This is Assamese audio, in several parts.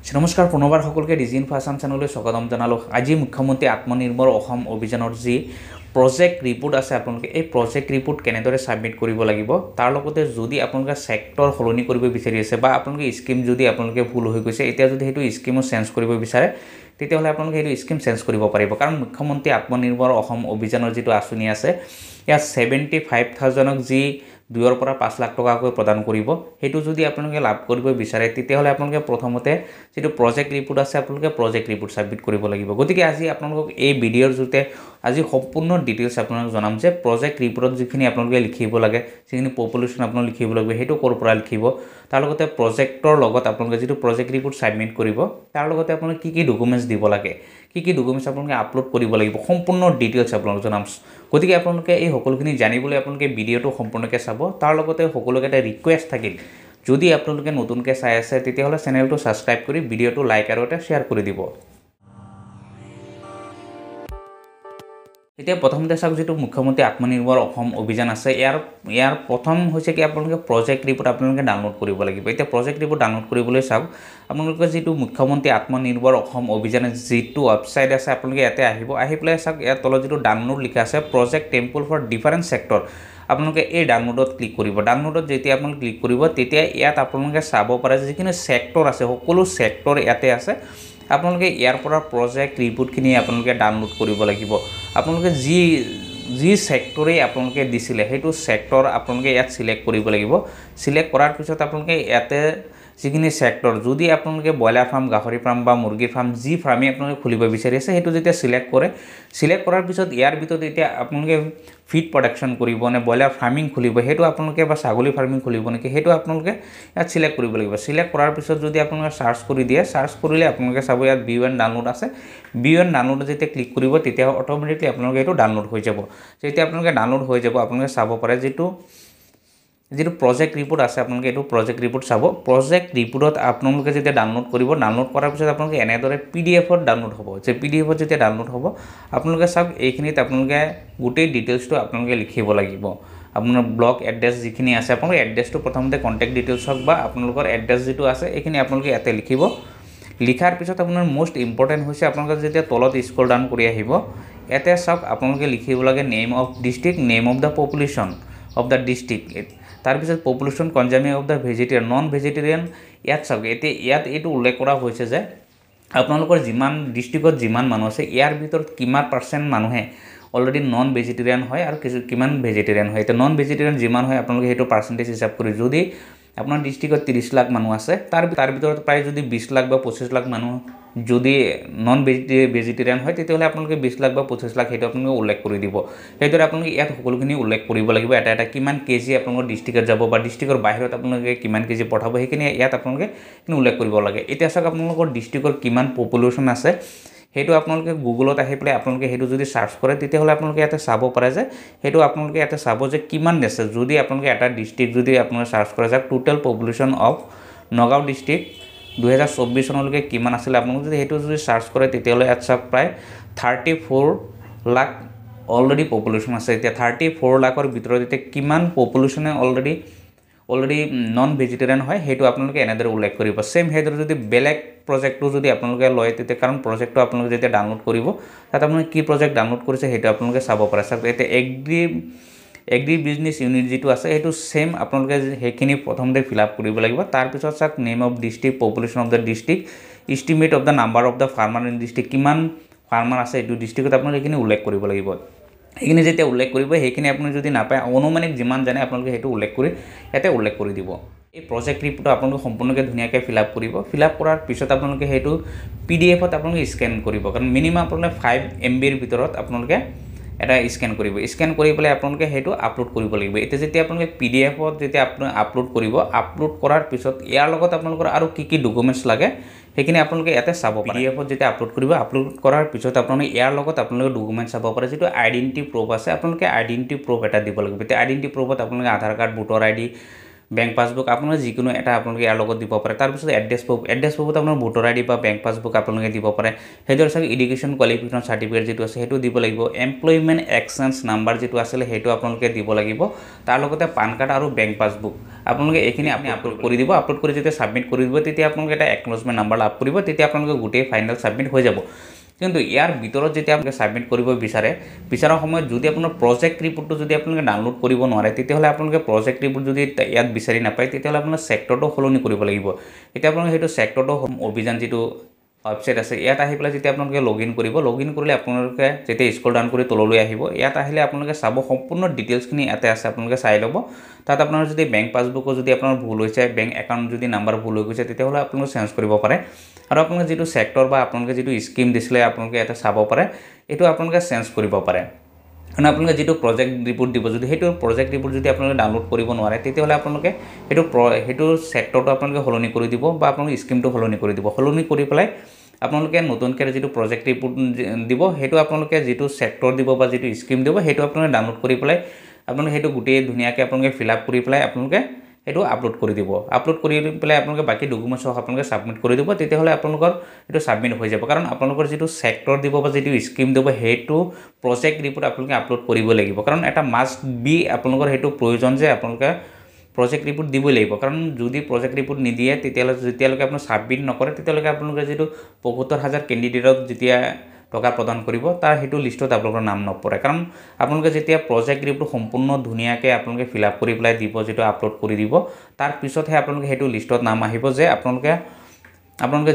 নমস্কাৰ পুনৰবাৰ সকলোকে ডিজি ইনফো আসাম চেনেললৈ স্বাগতম জনালোঁ। আজি মুখ্যমন্ত্ৰী আত্মনিৰ্ভৰ অসম অভিযানৰ যি প্ৰজেক্ট ৰিপোৰ্ট আছে আপোনালোকে এই প্ৰজেক্ট ৰিপোৰ্ট কেনেদৰে সাবমিট কৰিব লাগিব তাৰ লগতে যদি আপোনালোকে সেক্টৰ সলনি কৰিব বিচাৰি আছে বা আপোনালোকে স্কিম যদি আপোনালোকে ভুল হৈ গৈছে এতিয়া যদি হেতু স্কিমো চেঞ্জ কৰিব বিচাৰে তেতিয়াহলে আপোনালোকে হেতু স্কিম চেঞ্জ কৰিব পাৰিব কাৰণ মুখ্যমন্ত্ৰী আত্মনিৰ্ভৰ অসম অভিযানৰ যেটো আঁচনি আছে ইয়া 75000ক যি 2 পৰা 5 লাখ টকাকৈ প্ৰদান কৰিব হেতু যদি আপোনালোকে লাভ কৰিব বিচাৰে তেতিয়াহলে আপোনালোকে প্ৰথমতে যেটো প্ৰজেক্ট ৰিপোৰ্ট আছে আপোনালোকে প্ৰজেক্ট ৰিপোৰ্ট সাবমিট কৰিব লাগিব গতিকে আজি আপোনালোকক এই ভিডিঅৰ জৰিয়তে আজি সম্পূৰ্ণ ডিটেইলছ আপোনালোকক জনাম যে প্ৰজেক্ট ৰিপোৰ্টত যিখিনি আপোনালোকে লিখিব লাগে যিখিনি পপুলেশন আপোনালোকে লিখিব লাগিব হেতু কৰ পৰা লিখিব তাৰ লগতে প্ৰজেক্টৰ লগত আপোনালোকে যেটো প্ৰজেক্ট ৰিপোৰ্ট সাবমিট কৰিব তাৰ লগতে আপোনালোকে কি ডকুমেন্টছ দিব লাগে কি ডকুমেন্টছ আপোনালোকে আপলোড কৰিব লাগিব সম্পূৰ্ণ ডিটেইলছ আপোনালোকক জনাম গতিকে আপোনালোকে এই সকলোখিনি জানিবলৈ আপোনালোকে ভিডিঅটো সম্পূৰ্ণকৈ চাব তাৰ লগতে সকলোকে এটা ৰিকুৱেষ্ট থাকিল যদি আপোনালোকে নতুনকৈ চাই আছে তেতিয়াহলে চেনেলটো সাবস্ক্ৰাইব কৰি ভিডিঅটো লাইক আৰু এটা শেয়াৰ কৰি দিব এতিয়া প্ৰথমতে চাওক যেটো মুখ্যমন্ত্ৰী আত্মনিৰ্ভৰ অসম অভিযান আছে ইয়াৰ প্ৰথম হৈছে কি আপোনালোকে প্ৰজেক্ট ৰিপোৰ্ট আপোনালোকে ডাউনলোড কৰিব লাগিব এতিয়া প্ৰজেক্ট ৰিপোৰ্ট ডাউনলোড কৰিবলৈ চাওক আপোনালোকে যেটো মুখ্যমন্ত্ৰী আত্মনিৰ্ভৰ অসম অভিযানৰ যেটো ৱেবসাইট আছে আপোনালোকে ইয়াতে আহিব আহি প্লাই চাওক ইয়াত তলত যেটো ডাউনলোড লিখা আছে project temple for different sector আপোনালোকে এই ডাউনলোডত ক্লিক কৰিব ডাউনলোডত যেতিয়া আপোনালোকে ক্লিক কৰিব তেতিয়া ইয়াত আপোনালোকে চাব পাৰে যে যিখিনি সেক্টৰ আছে সকলো সেক্টৰ ইয়াতে আছে আপোনালোকে ইয়াৰ পৰা প্ৰজেক্ট ৰিপোৰ্টখিনি আপোনালোকে ডাউনলোড কৰিব লাগিব আপোনালোকে যি সেক্টৰে আপোনালোকে দিছিলে হেতু সেক্টৰ আপোনালোকে ইয়াত সিলেক্ট কৰিব লাগিব সিলেক্ট কৰাৰ পিছত আপোনালোকে ইয়াতে যিখিনি সেক্টৰ যদি আপোনালোকে বয়লাৰ ফাৰ্ম গাহৰি ফাৰ্ম বা মুৰ্গী ফাৰ্ম যি ফাৰ্মে আপোনালোকে খুলিব বিচাৰি আছে হেতু যেতিয়া সিলেক্ট কৰে সিলেক্ট কৰাৰ পিছত ইয়াৰ ভিতৰত এতিয়া আপোনালোকে ফিড প্ৰডাকশন কৰিব নে বয়লাৰ ফাৰ্মিং খুলিব হেতু আপোনালোকে বা ছাগলী ফাৰ্মিং খুলিব নেকি হেতু আপোনালোকে ইয়াত সিলেক্ট কৰিব লাগিব সিলেক্ট কৰাৰ পিছত যদি আপোনালোকে সাৰ্চ কৰি দিয়ে সাৰ্চ কৰিলে আপোনালোকে চাব ইয়াত ভিউ এণ্ড ডাউনলোড আছে ভিউ এণ্ড ডাউনলোড যেতিয়া ক্লিক কৰিব তেতিয়া অটোমেটিকলি আপোনালোকে এটো ডাউনলোড হৈ যাব যেতিয়া আপোনালোকে ডাউনলোড হৈ যাব আপোনালোকে চাব পাৰে যেটো প্ৰজেক্ট ৰিপোৰ্ট আছে আপোনালোকে এটো প্ৰজেক্ট ৰিপোৰ্ট চাব প্ৰজেক্ট ৰিপোৰ্টত আপোনালোকে যেতিয়া ডাউনলোড কৰিব ডাউনলোড কৰাৰ পিছত আপোনালোকে এনেদৰে পিডিএফত ডাউনলোড হ'ব যে পিডিএফত যেতিয়া ডাউনলোড হ'ব আপোনালোকে চাওক এইখিনিত আপোনালোকে গোটেই ডিটেইলছটো আপোনালোকে লিখিব লাগিব আপোনাৰ ব্লক এড্ৰেছ যিখিনি আছে আপোনালোকে এড্ৰেছটো প্ৰথমতে কন্টাক্ট ডিটেইলছ হক বা আপোনালোকৰ এড্ৰেছ যেটো আছে এইখিনি আপোনালোকে ইয়াতে লিখিব লিখাৰ পিছত আপোনাৰ মোস্ট ইম্পৰ্টেন্ট হৈছে আপোনালোকে যেতিয়া তলত স্ক্ৰল ডাউন কৰি আহিব ইয়াতে চাওক আপোনালোকে লিখিব লাগে name of district name of the population of the district তাৰ পিছত population consuming of the vegetarian non vegetarian ইয়াত চাওক ইয়াত এইটো উল্লেখ কৰা হৈছে যে আপোনালোকৰ যিমান ডিস্ট্ৰিক্টত যিমান মানুহ আছে ইয়াৰ ভিতৰত কিমান % মানুহে অলৰেডি নন ভেজিটেৰিয়ান হয় আৰু কিমান ভেজিটেৰিয়ান হয় এটা নন ভেজিটেৰিয়ান যিমান হয় আপোনালোকে হেতু পাৰ্সেন্টেজ হিচাপ কৰি যদি আপোনাৰ ডিস্ট্ৰিক্টত 30 লাখ মানুহ আছে তাৰ ভিতৰত প্ৰায় যদি 20 লাখ বা 25 লাখ মানুহ যদি নন ভেজিটেৰিয়ান হয় তেতিয়াহলে আপোনালোকে 20 লাখ বা 25 লাখ হেতু আপোনালোকে উল্লেখ কৰি দিব হেতুৰ আপোনালোকে ইয়াত সকলোখিনি উল্লেখ কৰিব লাগিব এটা কিমান কেজি আপোনালোকৰ ডিস্ট্ৰিক্টত যাব বা ডিস্ট্ৰিক্টৰ বাহিৰত আপোনালোকে কিমান কেজি পঠাব হেখিনি ইয়াত আপোনালোকে উল্লেখ কৰিব লাগে এতিয়া চাওক আপোনালোকৰ ডিস্ট্ৰিক্টৰ কিমান পপুলেশন আছে হেতু আপোনালোকে গুগলত আহি প্লে আপোনালোকে হেতু যদি সাৰ্চ কৰে তেতিয়াহলে আপোনালোকে ইয়াতে চাব পাৰে যে হেতু আপোনালোকে ইয়াতে চাব যে কিমান আছে যদি আপোনালোকে এটা ডিস্ট্ৰিক্ট যদি আপোনালোকে সাৰ্চ কৰে যে total population of Nagaon district 2024 চনলৈকে কিমান আছিল আপোনালোকে যদি হেতু যদি সাৰ্চ কৰে তেতিয়াহলে ইয়াত চাওক প্ৰায় 34 লাখ অলৰেডি পপুলেশন আছে এতিয়া 34 লাখৰ ভিতৰত এতিয়া কিমান পপুলেশনে অলৰেডি নন ভেজিটেৰিয়ান হয় হেতু আপোনালোকে এনেদৰে উল্লেখ কৰিব সেম হেতু যদি বেলেগ প্ৰজেক্টটো যদি আপোনালোকে লয় তেতিয়া কাৰণ প্ৰজেক্টটো আপোনালোকে যেতিয়া ডাউনলোড কৰিব তাত আপোনালোকে কি প্ৰজেক্ট ডাউনলোড কৰিছে হেতু আপোনালোকে চাব পাৰে চাওক এতিয়া এগ্ৰি বিজনেস ইউনিট যেটো আছে হেতু সেম আপোনালোকে হেখিনি প্ৰথমতে ফিল আপ কৰিব লাগিব তাৰ পিছত চাওক name of district population of the district estimate of the number of the farmer in district কিমান ফাৰ্মাৰ আছে এটো ডিস্ট্ৰিক্টত আপোনালোকে হেখিনি উল্লেখ কৰিব লাগিব এইখিনি যেতিয়া উল্লেখ কৰিব হেখিনি আপুনি যদি নাপায় অনুমানিক যিমান জানে আপোনালোকে হেতু উল্লেখ কৰি দিব এই প্ৰজেক্ট ৰিপোৰ্ট আপোনালোকে সম্পূৰ্ণকৈ ধুনিয়াকৈ ফিল আপ কৰিব ফিল আপ কৰাৰ পিছত আপোনালোকে হেতু পিডিএফত আপোনালোকে স্ক্যান কৰিব কাৰণ মিনিমাম আপোনালোকে 5 MB ৰ ভিতৰত আপোনালোকে এটা স্ক্যান কৰি পেলাই আপোনালোকে হেতু আপলোড কৰিব লাগিব এতিয়া যেতিয়া আপোনালোকে পিডিএফত যেতিয়া আপুনি আপলোড কৰিব আপলোড কৰাৰ পিছত ইয়াৰ লগত আপোনালোকৰ আৰু কি ডকুমেন্টছ লাগে হেখিনি আপোনালোকে ইয়াতে চাব পাৰে পিডিএফত যেতিয়া আপলোড কৰিব আপলোড কৰাৰ পিছত আপোনালোকে ইয়াৰ লগত আপোনালোকে ডকুমেন্ট চাব পাৰে যেটো আইডেন্টিটি প্ৰুফ আছে আপোনালোকে আইডেন্টিটি প্ৰুফ এটা দিব লাগিব এতিয়া আইডেন্টিটি প্ৰুফত আপোনালোকে Aadhaar card voter ID bank passbook আপোনালোকে যিকোনো এটা আপোনালোকে ইয়াৰ লগত দিব পাৰে তাৰপিছত এড্ৰেছ প্ৰুফত আপোনাৰ ভোটাৰ আইডি বা বেংক পাছবুক আপোনালোকে দিব পাৰে সেইদৰে চাওক এডুকেশ্যন কোৱালিফিকেশ্যন চাৰ্টিফিকেট যিটো আছে সেইটো দিব লাগিব এমপ্লয়মেণ্ট এক্সচেঞ্জ নাম্বাৰ যিটো আছিলে সেইটো আপোনালোকে দিব লাগিব তাৰ লগতে পান কাৰ্ড আৰু বেংক পাছবুক আপোনালোকে এইখিনি আপুনি আপলোড কৰি দিব আপলোড কৰি যেতিয়া ছাবমিট কৰি দিব তেতিয়া আপোনালোকে এটা একনলেজমেণ্ট নাম্বাৰ লাভ কৰিব তেতিয়া আপোনালোকে গোটেই ফাইনেল ছাবমিট হৈ যাব কিন্তু ইয়াৰ ভিতৰত যেতিয়া আপোনালোকে ছাবমিট কৰিব বিচৰা সময়ত যদি আপোনাৰ প্ৰজেক্ট ৰিপৰ্টটো যদি আপোনালোকে ডাউনলোড কৰিব নোৱাৰে তেতিয়াহ'লে আপোনালোকে প্ৰজেক্ট ৰিপৰ্ট যদি ইয়াত বিচাৰি নাপায় তেতিয়াহ'লে আপোনাৰ ছেক্টৰটো সলনি কৰিব লাগিব এতিয়া আপোনালোকে সেইটো ছেক্টৰটো অভিযান যিটো ৱেবছাইট আছে ইয়াত আহি পেলাই যেতিয়া আপোনালোকে লগইন কৰিব লগইন কৰিলে আপোনালোকে যেতিয়া স্ক্ৰল ডাউন কৰি তললৈ আহিব ইয়াত আহিলে আপোনালোকে চাব সম্পূৰ্ণ ডিটেইলছখিনি ইয়াতে আছে আপোনালোকে চাই ল'ব তাত আপোনাৰ যদি বেংক পাছবুকো যদি আপোনাৰ ভুল হৈছে বেংক একাউণ্ট যদি নাম্বাৰ ভুল হৈ গৈছে তেতিয়াহ'লে আপোনালোকে চেঞ্জ কৰিব পাৰে আৰু আপোনালোকে যিটো ছেক্টৰ বা আপোনালোকে যিটো স্কিম দিছিলে আপোনালোকে ইয়াতে চাব পাৰে এইটো আপোনালোকে চেঞ্জ কৰিব পাৰে কাৰণ আপোনালোকে যিটো প্ৰজেক্ট ৰিপৰ্ট দিব যদি সেইটো প্ৰজেক্ট ৰিপৰ্ট যদি আপোনালোকে ডাউনলোড কৰিব নোৱাৰে তেতিয়াহ'লে আপোনালোকে সেইটো ছেক্টৰটো আপোনালোকে সলনি কৰি দিব বা আপোনালোকে স্কিমটো সলনি কৰি দিব সলনি কৰি পেলাই আপোনালোকে নতুনকৈ যিটো প্ৰজেক্ট ৰিপৰ্ট দিব সেইটো আপোনালোকে যিটো ছেক্টৰ দিব বা যিটো স্কিম দিব সেইটো আপোনালোকে ডাউনলোড কৰি পেলাই আপোনালোকে সেইটো গোটেই ধুনীয়াকৈ আপোনালোকে ফিল আপ কৰি পেলাই আপোনালোকে সেইটো আপলোড কৰি দিব আপলোড কৰি পেলাই আপোনালোকে বাকী ডকুমেণ্টছ আপোনালোকে ছাবমিট কৰি দিব তেতিয়াহ'লে আপোনালোকৰ এইটো ছাবমিট হৈ যাব কাৰণ আপোনালোকৰ যিটো ছেক্টৰ দিব বা যিটো স্কিম দিব সেইটো প্ৰজেক্ট ৰিপৰ্ট আপোনালোকে আপলোড কৰিব লাগিব কাৰণ এটা মাষ্ট বি আপোনালোকৰ সেইটো প্ৰয়োজন যে আপোনালোকে প্ৰজেক্ট ৰিপৰ্ট দিবই লাগিব কাৰণ যদি প্ৰজেক্ট ৰিপৰ্ট নিদিয়ে যেতিয়ালৈকে আপুনি ছাবমিট নকৰে তেতিয়ালৈকে আপোনালোকে যিটো ৭৫,০০০ কেণ্ডিডেটক যেতিয়া টকা প্ৰদান কৰিব তাৰ সেইটো লিষ্টত আপোনালোকৰ নাম নপৰে কাৰণ আপোনালোকে যেতিয়া প্ৰজেক্ট ৰিপৰ্ট সম্পূৰ্ণ ধুনীয়াকৈ আপোনালোকে ফিল আপ কৰি পেলাই দিব যিটো আপলোড কৰি দিব তাৰ পিছতহে আপোনালোকে সেইটো লিষ্টত নাম আহিব যে আপোনালোকে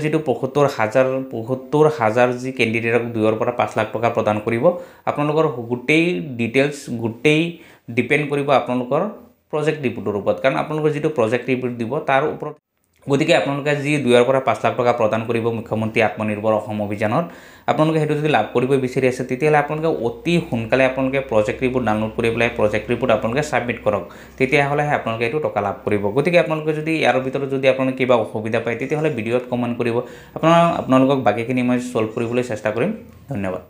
যিটো ৭৫,০০০ যি কেণ্ডিডেটক ২ৰ পৰা ৫ লাখ টকা প্ৰদান কৰিব আপোনালোকৰ গোটেই ডিটেইলছ ডিপেণ্ড কৰিব আপোনালোকৰ প্ৰজেক্ট ৰিপৰ্টৰ ওপৰত কাৰণ আপোনালোকৰ যিটো প্ৰজেক্ট ৰিপৰ্ট দিব তাৰ ওপৰত গতিকে আপোনালোকে যি ২ৰ পৰা ৫ লাখ টকা প্ৰদান কৰিব মুখ্যমন্ত্ৰী আত্মনিৰ্ভৰ অসম অভিযানত আপোনালোকে সেইটো যদি লাভ কৰিব বিচাৰি আছে তেতিয়াহ'লে আপোনালোকে অতি সোনকালে আপোনালোকে প্ৰজেক্ট ৰিপৰ্ট ডাউনলোড কৰি পেলাই প্ৰজেক্ট ৰিপৰ্ট আপোনালোকে ছাবমিট কৰক তেতিয়াহ'লেহে আপোনালোকে এইটো টকা লাভ কৰিব গতিকে আপোনালোকে যদি ইয়াৰ ভিতৰত যদি আপোনালোকে কিবা অসুবিধা পায় তেতিয়াহ'লে ভিডিঅ'ত কমেণ্ট কৰিব আপোনালোকক বাকীখিনি মই ছল্ভ কৰিবলৈ চেষ্টা কৰিম ধন্যবাদ